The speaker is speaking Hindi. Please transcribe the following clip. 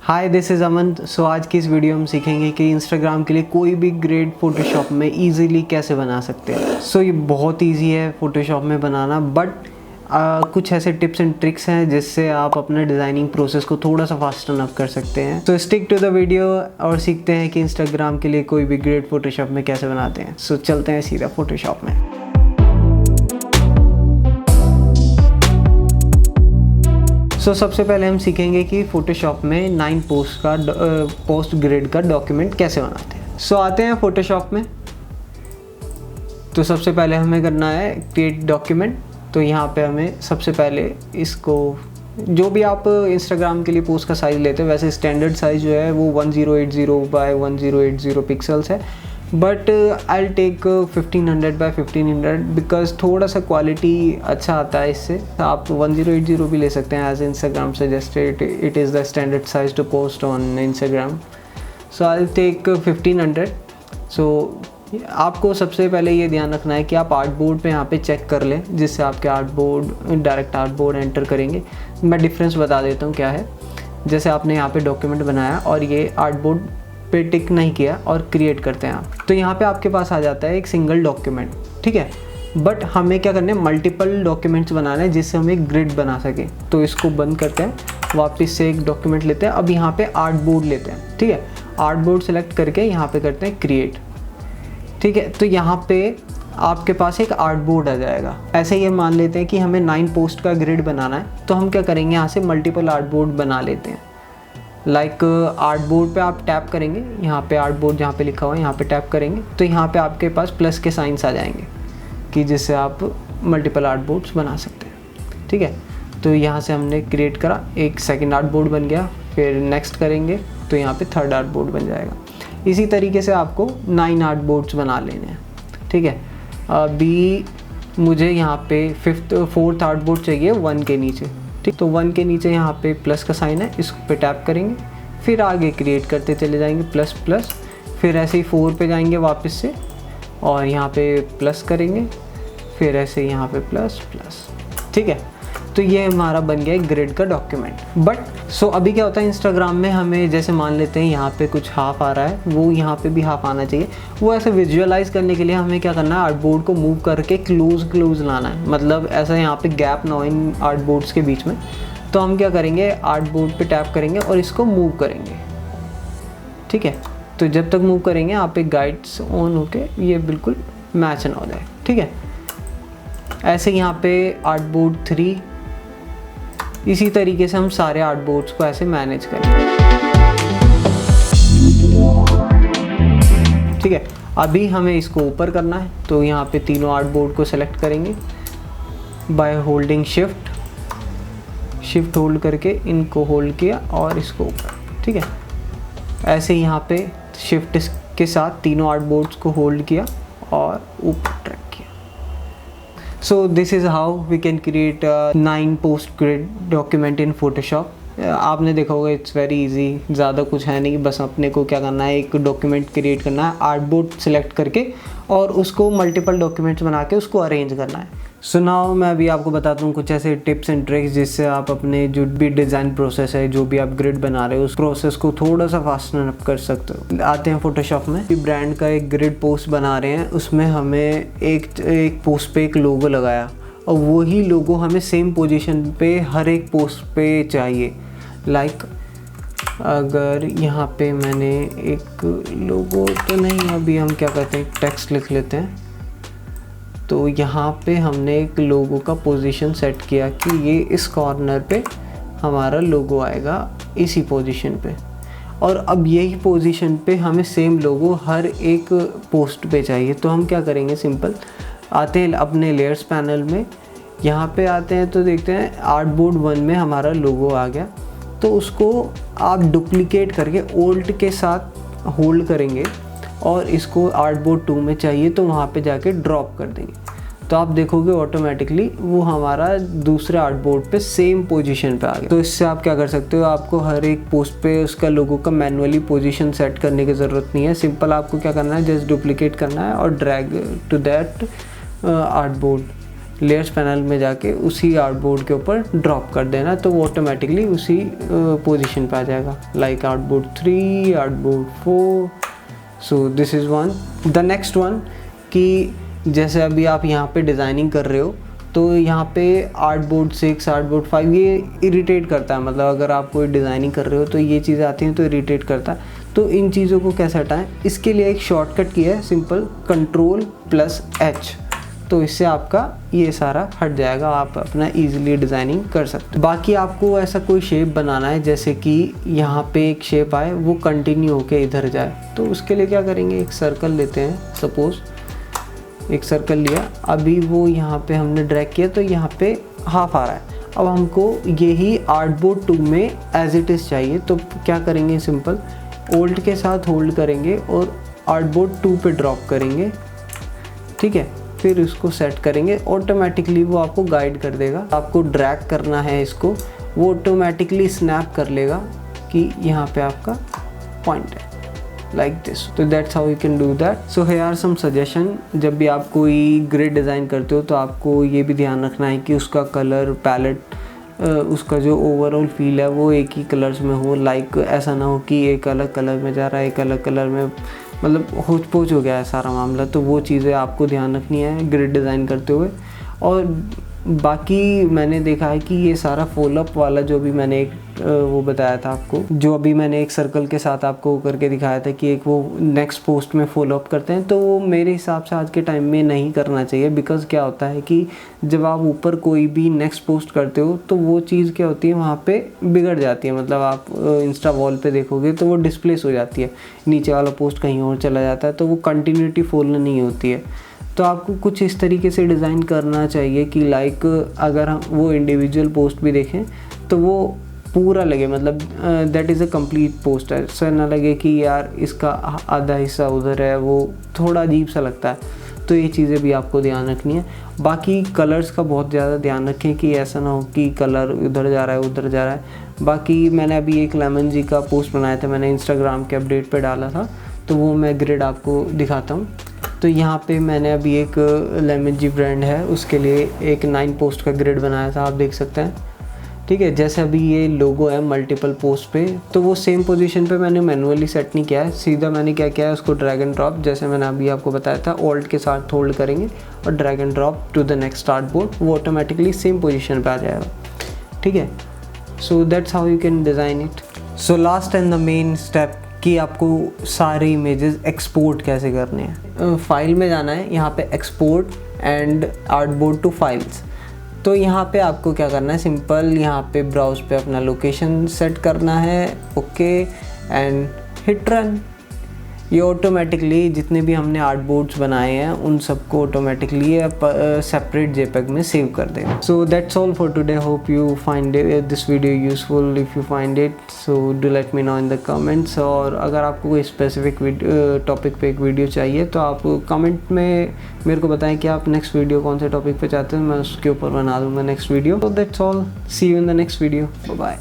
हाय दिस इज़ अमन। सो आज की इस वीडियो में सीखेंगे कि इंस्टाग्राम के लिए कोई भी ग्रेड फ़ोटोशॉप में इजीली कैसे बना सकते हैं। सो ये बहुत इजी है फ़ोटोशॉप में बनाना, बट कुछ ऐसे टिप्स एंड ट्रिक्स हैं जिससे आप अपने डिज़ाइनिंग प्रोसेस को थोड़ा सा फास्टन अप कर सकते हैं। So stick to the video और सीखते हैं कि इंस्टाग्राम के लिए कोई भी ग्रेड फ़ोटोशॉप में कैसे बनाते हैं। सो चलते हैं सीधा फ़ोटोशॉप में। सबसे पहले हम सीखेंगे कि फ़ोटोशॉप में 9 पोस्ट ग्रिड का डॉक्यूमेंट कैसे बनाते हैं। आते हैं फ़ोटोशॉप में। तो सबसे पहले हमें करना है क्रिएट डॉक्यूमेंट। तो यहाँ पे हमें सबसे पहले इसको, जो भी आप इंस्टाग्राम के लिए पोस्ट का साइज़ लेते हैं, वैसे स्टैंडर्ड साइज़ जो है वो 1080 बाय 1080 पिक्सल्स है, but I take 1500 by 1500 because थोड़ा सा क्वालिटी अच्छा आता है इससे। आप 1080 भी ले सकते हैं, as Instagram suggested it is the standard size to post on Instagram. So I take 1500। आपको सबसे पहले ये ध्यान रखना है कि आप आर्टबोर्ड पे यहाँ पे चेक कर लें, जिससे आपके डायरेक्ट आर्टबोर्ड एंटर करेंगे। मैं डिफरेंस बता देता हूँ क्या है। जैसे आपने यहाँ पे डॉक्यूमेंट बनाया और ये आर्टबोर्ड पे टिक नहीं किया और क्रिएट करते हैं आप, तो यहाँ पे आपके पास आ जाता है एक सिंगल डॉक्यूमेंट, ठीक है। बट हमें क्या करना है, मल्टीपल डॉक्यूमेंट्स बनाना है जिससे हम एक ग्रिड बना सके। तो इसको बंद करते हैं, वापस से एक डॉक्यूमेंट लेते हैं। अब यहाँ पे आर्टबोर्ड लेते हैं, ठीक है। आर्टबोर्ड सेलेक्ट करके यहाँ पे करते हैं क्रिएट, ठीक है। तो यहाँ पे आपके पास एक आर्टबोर्ड आ जाएगा। ऐसे ही मान लेते हैं कि हमें 9 पोस्ट का ग्रिड बनाना है, तो हम क्या करेंगे, यहाँ से मल्टीपल आर्टबोर्ड बना लेते हैं। लाइक आर्टबोर्ड पे आप टैप करेंगे, यहाँ पे आर्टबोर्ड जहाँ पे लिखा हुआ है यहाँ पे टैप करेंगे, तो यहाँ पे आपके पास प्लस के साइंस आ जाएंगे कि जिससे आप मल्टीपल आर्टबोर्ड्स बना सकते हैं, ठीक है। तो यहाँ से हमने क्रिएट करा, एक सेकंड आर्टबोर्ड बन गया, फिर नेक्स्ट करेंगे तो यहाँ पे थर्ड आर्टबोर्ड बन जाएगा। इसी तरीके से आपको 9 आर्टबोर्ड्स बना लेने हैं, ठीक है। अभी मुझे यहाँ पे फोर्थ आर्टबोर्ड चाहिए 1 के नीचे, ठीक। तो 1 के नीचे यहाँ पे प्लस का साइन है, इस पे टैप करेंगे, फिर आगे क्रिएट करते चले जाएंगे प्लस प्लस, फिर ऐसे ही 4 पे जाएंगे वापस से और यहाँ पे प्लस करेंगे, फिर ऐसे ही यहाँ पे प्लस प्लस, ठीक है। तो ये हमारा बन गया एक ग्रिड का डॉक्यूमेंट। बट अभी क्या होता है, इंस्टाग्राम में हमें जैसे मान लेते हैं यहाँ पे कुछ हाफ आ रहा है, वो यहाँ पे भी हाफ आना चाहिए। वो ऐसे विजुअलाइज करने के लिए हमें क्या करना है, आर्टबोर्ड को मूव करके क्लोज लाना है। मतलब ऐसा यहाँ पे गैप ना हो इन आर्टबोर्ड्स के बीच में। तो हम क्या करेंगे, आर्टबोर्ड पे टैप करेंगे और इसको मूव करेंगे, ठीक है। तो जब तक मूव करेंगे यहाँ पे गाइड्स ऑन होके ये बिल्कुल मैच ना हो जाए, ठीक है। ऐसे यहाँ पे आर्टबोर्ड 3, इसी तरीके से हम सारे आर्टबोर्ड्स को ऐसे मैनेज करेंगे, ठीक है। अभी हमें इसको ऊपर करना है, तो यहाँ पे तीनों आर्टबोर्ड को सेलेक्ट करेंगे बाय होल्डिंग शिफ्ट होल्ड करके इनको होल्ड किया और इसको ऊपर, ठीक है। ऐसे यहाँ पे शिफ्ट के साथ तीनों आर्टबोर्ड्स को होल्ड किया और ऊपर ट्रैक किया। So this is how we can create a 9 post grid document in Photoshop. आपने देखा होगा इट्स वेरी इजी, ज़्यादा कुछ है नहीं, बस अपने को क्या करना है, एक डॉक्यूमेंट क्रिएट करना है, आर्टबोर्ड सेलेक्ट करके और उसको मल्टीपल डॉक्यूमेंट्स बना के उसको अरेंज करना है। सो नाउ मैं अभी आपको बताता हूँ कुछ ऐसे टिप्स एंड ट्रिक्स जिससे आप अपने जो भी डिज़ाइन प्रोसेस है, जो भी आप ग्रिड बना रहे हो, उस प्रोसेस को थोड़ा सा फास्टन अप कर सकते हो। आते हैं फोटोशॉप में, ब्रांड का एक ग्रिड पोस्ट बना रहे हैं, उसमें हमें एक पोस्ट पे एक लोगो लगाया और वही लोगो हमें सेम पोजीशन पे हर एक पोस्ट पे चाहिए। लाइक अगर यहाँ पे मैंने एक लोगो तो नहीं, अभी हम क्या करते हैं, टेक्स्ट लिख लेते हैं। तो यहाँ पे हमने एक लोगो का पोजीशन सेट किया कि ये इस कॉर्नर पे हमारा लोगो आएगा, इसी पोजीशन पे। और अब यही पोजीशन पे हमें सेम लोगो हर एक पोस्ट पे चाहिए। तो हम क्या करेंगे, सिंपल आते हैं अपने लेयर्स पैनल में, यहाँ पे आते हैं तो देखते हैं आर्टबोर्ड 1 में हमारा लोगो आ गया। तो उसको आप डुप्लीकेट करके ओल्ट के साथ होल्ड करेंगे और इसको आर्टबोर्ड 2 में चाहिए तो वहाँ पे जाके ड्रॉप कर देंगे। तो आप देखोगे ऑटोमेटिकली वो हमारा दूसरे आर्टबोर्ड पे सेम पोजीशन पे आ गया। तो इससे आप क्या कर सकते हो, आपको हर एक पोस्ट पे उसका लोगो का मैनुअली पोजीशन सेट करने की ज़रूरत नहीं है। सिंपल आपको क्या करना है, जस्ट डुप्लीकेट करना है और drag to that artboard, layers panel में जाके उसी आर्टबोर्ड के ऊपर ड्रॉप कर देना, तो वो ऑटोमेटिकली उसी पोजीशन पे आ जाएगा, like artboard 3, artboard 4। So this is one. The next one कि जैसे अभी आप यहाँ पे डिज़ाइनिंग कर रहे हो तो यहाँ पे आर्टबोर्ड 6, आर्टबोर्ड 5 ये इरिटेट करता है, मतलब अगर आप कोई डिज़ाइनिंग कर रहे हो तो ये चीज़ें आती हैं तो इरिटेट करता है। तो इन चीज़ों को कैसे हटाएं, इसके लिए एक शॉर्टकट की है, सिंपल Ctrl+H, तो इससे आपका ये सारा हट जाएगा, आप अपना ईजिली डिज़ाइनिंग कर सकते हो। बाकी आपको ऐसा कोई शेप बनाना है जैसे कि यहाँ पे एक शेप आए वो कंटिन्यू होके इधर जाए, तो उसके लिए क्या करेंगे, एक सर्कल लेते हैं, सपोज़ एक सर्कल लिया, अभी वो यहाँ पे हमने ड्रैग किया तो यहाँ पे हाफ आ रहा है। अब हमको यही आर्टबोर्ड 2 में एज इट इज़ चाहिए, तो क्या करेंगे, सिंपल ओल्ड के साथ होल्ड करेंगे और आर्टबोर्ड 2 पे ड्रॉप करेंगे, ठीक है, फिर उसको सेट करेंगे, ऑटोमेटिकली वो आपको गाइड कर देगा। आपको ड्रैग करना है इसको, वो ऑटोमेटिकली स्नैप कर लेगा कि यहाँ पे आपका पॉइंट है, like this। तो that's how you can do that। So here are some suggestion। जब भी आप कोई ग्रिड डिज़ाइन करते हो तो आपको ये भी ध्यान रखना है कि उसका कलर पैलेट, उसका जो ओवरऑल फील है वो एक ही कलर्स में हो, लाइक ऐसा ना हो कि एक अलग कलर में जा रहा है, एक अलग कलर में, मतलब होच पोच हो गया है सारा मामला। तो वो चीज़ें आपको ध्यान रखनी है ग्रिड डिज़ाइन करते हुए। और बाकी मैंने देखा है कि ये सारा फॉलोअप वाला जो भी मैंने एक वो बताया था आपको, जो अभी मैंने एक सर्कल के साथ आपको करके दिखाया था कि एक वो नेक्स्ट पोस्ट में फॉलोअप करते हैं, तो वो मेरे हिसाब से आज के टाइम में नहीं करना चाहिए। बिकॉज क्या होता है कि जब आप ऊपर कोई भी नेक्स्ट पोस्ट करते हो तो वो चीज़ क्या होती है, वहाँ पे बिगड़ जाती है, मतलब आप इंस्टा वॉल पे देखोगे तो वो डिस्प्लेस हो जाती है, नीचे वाला पोस्ट कहीं और चला जाता है, तो वो कंटिन्यूटी फॉलो नहीं होती है। तो आपको कुछ इस तरीके से डिज़ाइन करना चाहिए कि लाइक अगर हम वो इंडिविजुअल पोस्ट भी देखें तो वो पूरा लगे, मतलब that is a complete post है, ऐसा ना लगे कि यार इसका आधा हिस्सा उधर है, वो थोड़ा अजीब सा लगता है। तो ये चीज़ें भी आपको ध्यान रखनी है। बाकी कलर्स का बहुत ज़्यादा ध्यान रखें कि ऐसा ना हो कि कलर उधर जा रहा है उधर जा रहा है। बाकी मैंने अभी एक लेमन जी का पोस्ट बनाया था, मैंने इंस्टाग्राम के अपडेट पे डाला था, तो वो मैं ग्रिड आपको दिखाता हूँ। तो यहाँ पे मैंने अभी एक लेमन जी ब्रांड है उसके लिए एक 9 पोस्ट का ग्रिड बनाया था, आप देख सकते हैं, ठीक है। जैसे अभी ये लोगो है मल्टीपल पोस्ट पे, तो वो सेम पोजीशन पे मैंने मैनुअली सेट नहीं किया है, सीधा मैंने क्या किया है उसको ड्रैग एंड ड्रॉप, जैसे मैंने अभी आपको बताया था, ऑल्ट के साथ होल्ड करेंगे और drag and drop to the next artboard, वो ऑटोमेटिकली सेम पोजीशन पे आ जाएगा, ठीक है। So that's how you can design it. So last and the main step कि आपको सारे इमेजेस एक्सपोर्ट कैसे करने हैं। फाइल में जाना है, यहाँ पे export and artboard to files. तो यहाँ पे आपको क्या करना है, सिंपल यहाँ पे ब्राउज पे अपना लोकेशन सेट करना है, ओके, एंड हिट रन। ये ऑटोमेटिकली जितने भी हमने आर्टबोर्ड्स बनाए हैं उन सबको ऑटोमेटिकली सेपरेट जेपेग में सेव कर देगा। सो that's all for today, hope you find this video useful. If you find it so do let me know in the comments. और अगर आपको कोई स्पेसिफिक टॉपिक पे एक वीडियो चाहिए तो आप कमेंट में मेरे को बताएं कि आप नेक्स्ट वीडियो कौन से टॉपिक पे चाहते हैं, मैं उसके ऊपर बना दूँगा next video. So that's all, see you in the next video, bye bye.